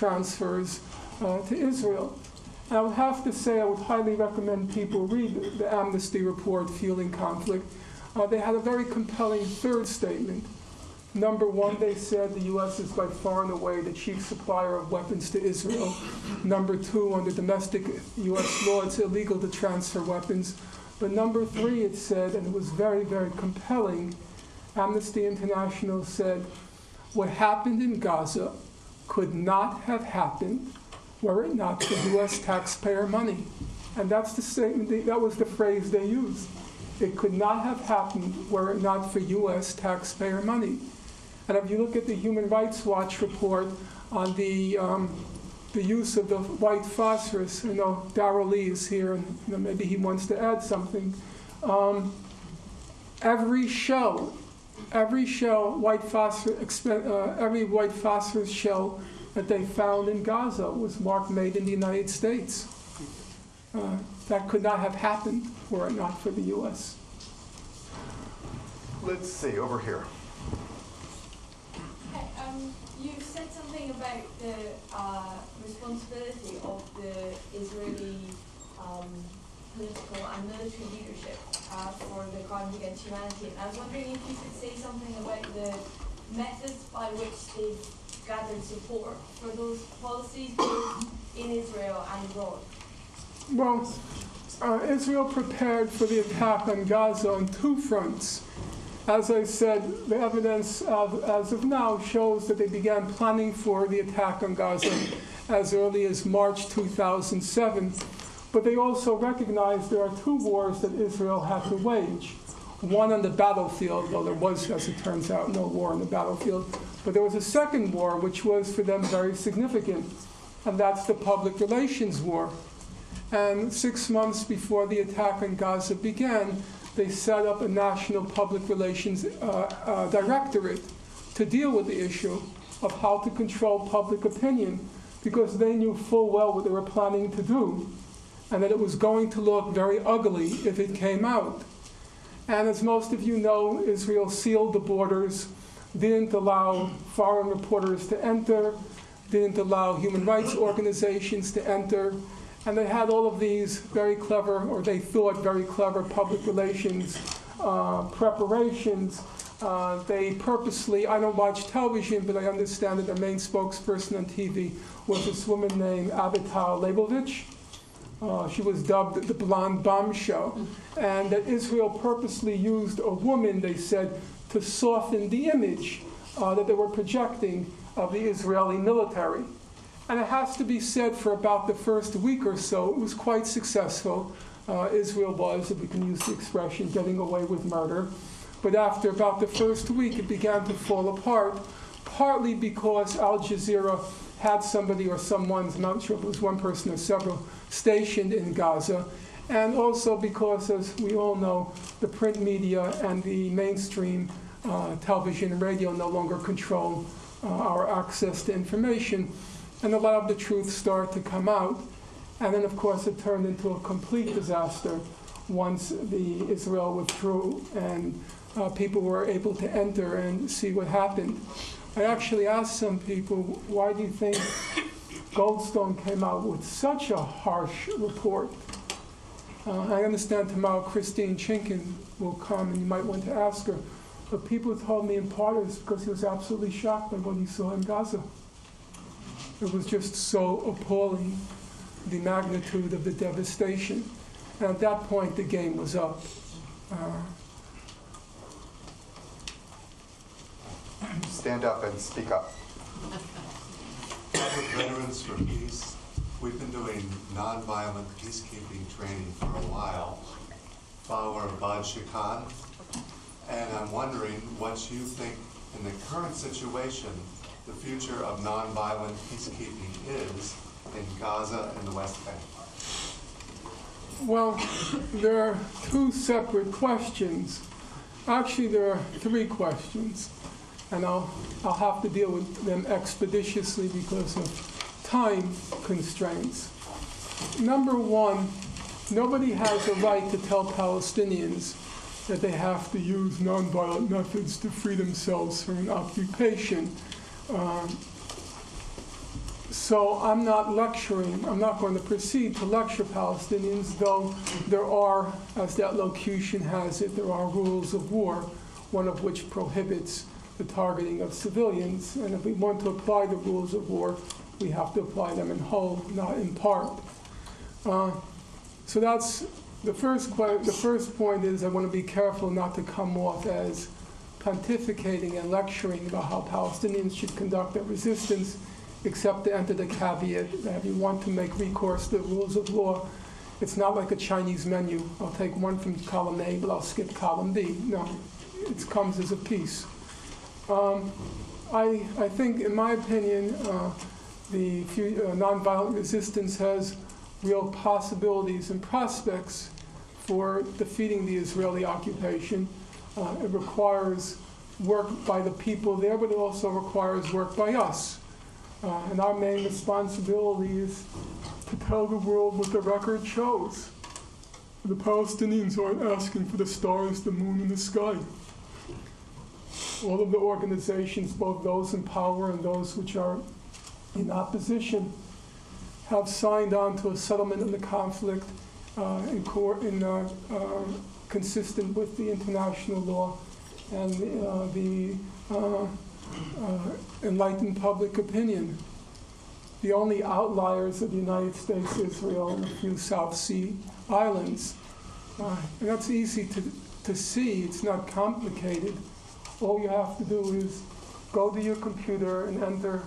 transfers to Israel. And I would have to say I would highly recommend people read the Amnesty report, Fueling Conflict. They had a very compelling third statement. Number one, they said the U.S. is by far and away the chief supplier of weapons to Israel. Number two, under domestic U.S. law, it's illegal to transfer weapons. But number three, it said, and it was very, very compelling, Amnesty International said, what happened in Gaza could not have happened were it not for U.S. taxpayer money. And that's the statement, that was the phrase they used. It could not have happened were it not for U.S. taxpayer money. And if you look at the Human Rights Watch report on the use of the white phosphorus, Darrell Lee is here, and maybe he wants to add something. Every white phosphorus shell that they found in Gaza was marked made in the United States. That could not have happened were it not for the U.S. Let's see, over here. You said something about the responsibility of the Israeli political and military leadership for the crimes against humanity. And I was wondering if you could say something about the methods by which they've gathered support for those policies, both in Israel and abroad. Well, Israel prepared for the attack on Gaza on two fronts. As I said, the evidence as of now shows that they began planning for the attack on Gaza as early as March 2007. But they also recognized there are two wars that Israel had to wage. One on the battlefield, though there was, as it turns out, no war on the battlefield. But there was a second war, which was for them very significant, and that's the public relations war. And 6 months before the attack on Gaza began, they set up a national public relations directorate to deal with the issue of how to control public opinion, because they knew full well what they were planning to do, and that it was going to look very ugly if it came out. And as most of you know, Israel sealed the borders, didn't allow foreign reporters to enter, didn't allow human rights organizations to enter, and they had all of these very clever, or they thought very clever, public relations preparations. They purposely, I don't watch television, but I understand that their main spokesperson on TV was this woman named Avital Leibovich. She was dubbed the Blonde Bombshell. And that Israel purposely used a woman, they said, to soften the image that they were projecting of the Israeli military. And it has to be said, for about the first week or so, it was quite successful. Israel was, if we can use the expression, getting away with murder. But after about the first week, it began to fall apart, partly because Al Jazeera had somebody or someone's, I'm not sure if it was one person or several, stationed in Gaza, and also because, as we all know, the print media and the mainstream television and radio no longer control our access to information, and a lot of the truth started to come out. And then, of course, it turned into a complete disaster once the Israel withdrew and people were able to enter and see what happened. I actually asked some people, why do you think Goldstone came out with such a harsh report? I understand tomorrow Christine Chinkin will come, and you might want to ask her. But people told me in part it was because he was absolutely shocked by what he saw in Gaza. It was just so appalling, the magnitude of the devastation. And at that point, the game was up. Stand up and speak up. Public Veterans for Peace, we've been doing nonviolent peacekeeping training for a while, Bauer Bad Shikan, and I'm wondering what you think in the current situation the future of nonviolent peacekeeping is in Gaza and the West Bank. Well, there are two separate questions. Actually, there are three questions, and I'll have to deal with them expeditiously because of time constraints. Number one, nobody has a right to tell Palestinians that they have to use nonviolent methods to free themselves from an occupation. So I'm not lecturing, I'm not going to proceed to lecture Palestinians, though there are, as that locution has it, there are rules of war, one of which prohibits the targeting of civilians. And if we want to apply the rules of war, we have to apply them in whole, not in part. So that's the first point is I want to be careful not to come off as pontificating and lecturing about how Palestinians should conduct their resistance, except to enter the caveat that if you want to make recourse to the rules of law, it's not like a Chinese menu. I'll take one from column A, but I'll skip column B. No, it comes as a piece. I think, in my opinion, the nonviolent resistance has real possibilities and prospects for defeating the Israeli occupation. It requires work by the people there, but it also requires work by us. And our main responsibility is to tell the world what the record shows. The Palestinians aren't asking for the stars, the moon, and the sky. All of the organizations, both those in power and those which are in opposition, have signed on to a settlement of the conflict consistent with the international law and the enlightened public opinion. The only outliers are the United States, Israel, and a few South Sea islands. And that's easy to see. It's not complicated. All you have to do is go to your computer and enter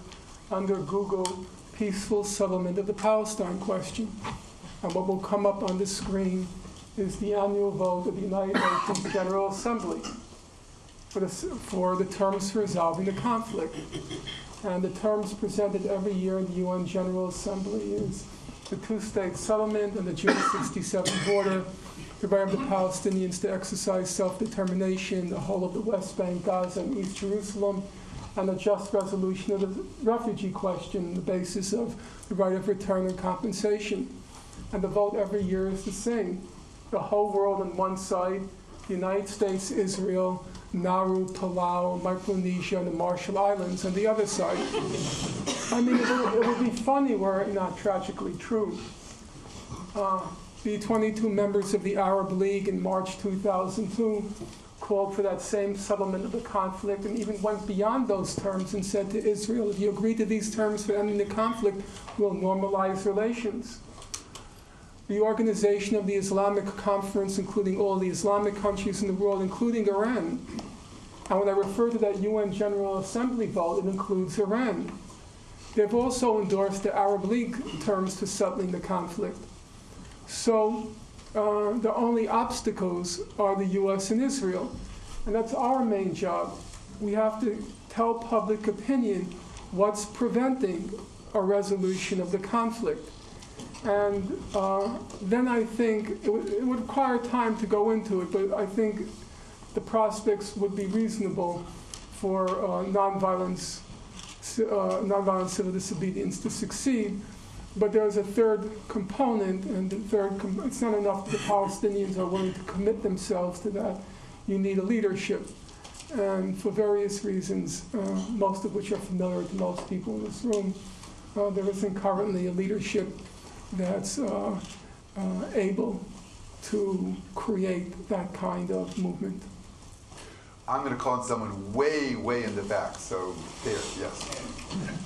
under Google peaceful settlement of the Palestine question. And what will come up on the screen is the annual vote of the United Nations General Assembly for the terms for resolving the conflict. And the terms presented every year in the UN General Assembly is the two-state settlement and the June 67 border, the right of the Palestinians to exercise self-determination, the whole of the West Bank, Gaza, and East Jerusalem, and a just resolution of the refugee question, the basis of the right of return and compensation. And the vote every year is the same. The whole world on one side, the United States, Israel, Nauru, Palau, Micronesia, and the Marshall Islands on the other side. I mean, it would be funny were it not tragically true. The 22 members of the Arab League in March 2002 called for that same settlement of the conflict and even went beyond those terms and said to Israel, if you agree to these terms for ending the conflict, we'll normalize relations. The Organization of the Islamic Conference, including all the Islamic countries in the world, including Iran. And when I refer to that UN General Assembly vote, it includes Iran. They've also endorsed the Arab League terms to settling the conflict. So the only obstacles are the US and Israel. And that's our main job. We have to tell public opinion what's preventing a resolution of the conflict. And then I think it would require time to go into it, but I think the prospects would be reasonable for nonviolent civil disobedience to succeed. But there's a third component, and it's not enough that the Palestinians are willing to commit themselves to that. You need a leadership. And for various reasons, most of which are familiar to most people in this room, there isn't currently a leadership that's able to create that kind of movement. I'm going to call on someone way, way in the back. So there, yes.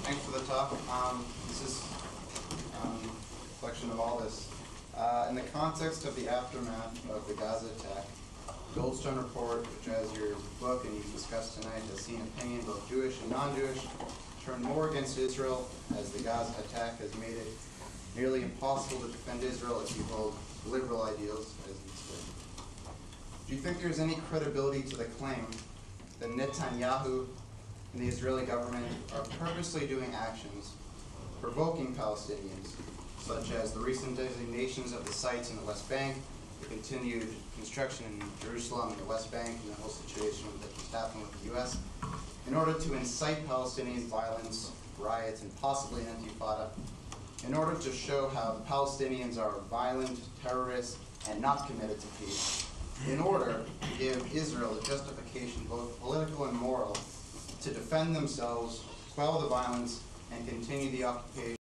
Thanks for the talk. This is a reflection of all this. In the context of the aftermath of the Gaza attack, Goldstone Report, which has your book and you've discussed tonight, has seen opinion, both Jewish and non-Jewish, turn more against Israel as the Gaza attack has made it nearly impossible to defend Israel if you hold liberal ideals, as you said. Do you think there's any credibility to the claim that Netanyahu and the Israeli government are purposely doing actions provoking Palestinians, such as the recent designations of the sites in the West Bank, the continued construction in Jerusalem and the West Bank, and the whole situation that just happened with the U.S., in order to incite Palestinian violence, riots, and possibly an intifada, in order to show how the Palestinians are violent, terrorists, and not committed to peace, in order to give Israel a justification, both political and moral, to defend themselves, quell the violence, and continue the occupation